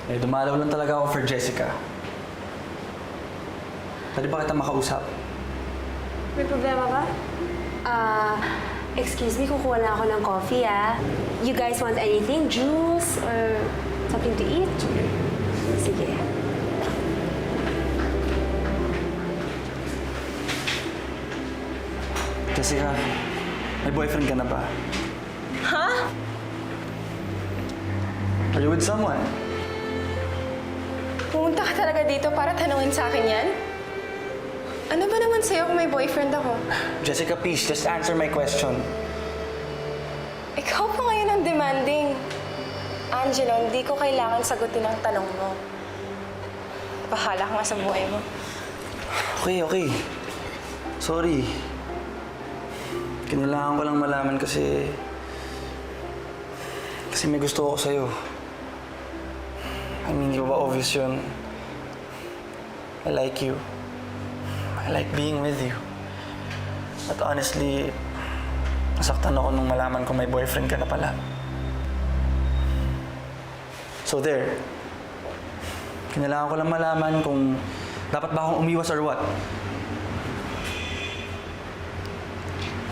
Eh, dumalaw lang talaga ako for Jessica. Pwede ba kita makausap? May problema ba? Excuse me, kukuha na ako ng coffee, ah. You guys want anything? Juice or something to eat? Sige. Sige. Jessica, may boyfriend ka na ba? Huh? Are you with someone? Pumunta ka talaga dito para tanungin sa akin yan? Ano ba naman sa'yo kung may boyfriend ako? Jessica, please, just answer my question. Ikaw pa ngayon ang demanding. Angelo, hindi ko kailangan sagutin ang tanong mo. Bahala ka nga sa buhay mo. Okay. Sorry. Kinailangan ko lang malaman kasi may gusto ako sa'yo. I mean, di ba obvious yun? I like you. I like being with you. At honestly, nasaktan ako nung malaman ko may boyfriend ka na pala. So there. Kinailangan ko lang malaman kung dapat ba akong umiwas or what.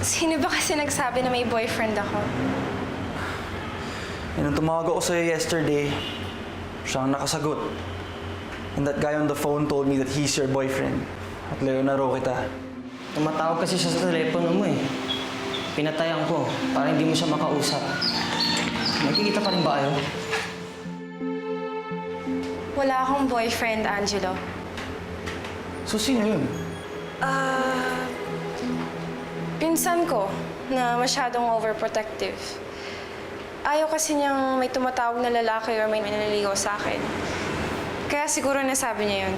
Sino ba kasi nagsabi na may boyfriend ako? Nung tumawag ako sa'yo yesterday, siya ang nakasagot. And that guy on the phone told me that he's your boyfriend. At Leonaro kita. Tumatawag kasi siya sa telepono mo eh. Pinatayan ko para hindi mo siya makausap. Magkikita pa rin ba kayo? Wala akong boyfriend, Angelo. So, sino yun? Pinsan ko na masyadong overprotective. Ayaw kasi niyang may tumatawag na lalaki or may naliligaw sa akin. Kaya siguro nasabi niya yun.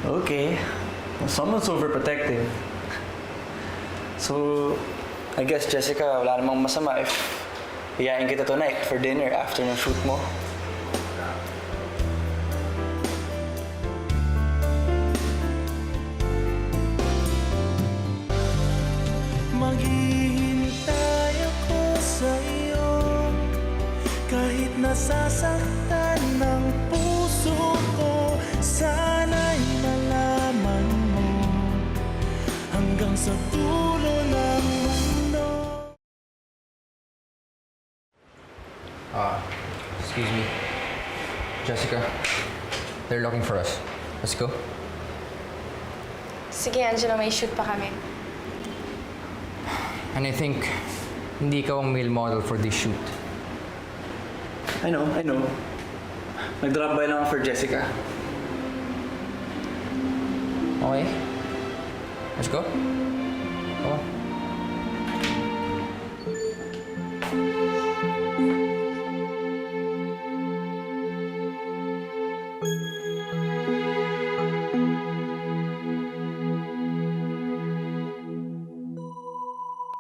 Okay. Well, someone's overprotective. So, I guess, Jessica, wala namang masama if iyain kita tonight for dinner after ng shoot mo. Maghihintay ako sa iyo kahit nasasaktan ng puso ko. Sana'y malaman mo hanggang sa dulo ng mundo. Excuse me. Jessica, they're looking for us. Let's go. Sige, Angelo, may shoot pa kami. And I think, hindi ikaw ang male model for this shoot. I know. Nag-drop by lang ako for Jessica. Okay? Let's go. Come on.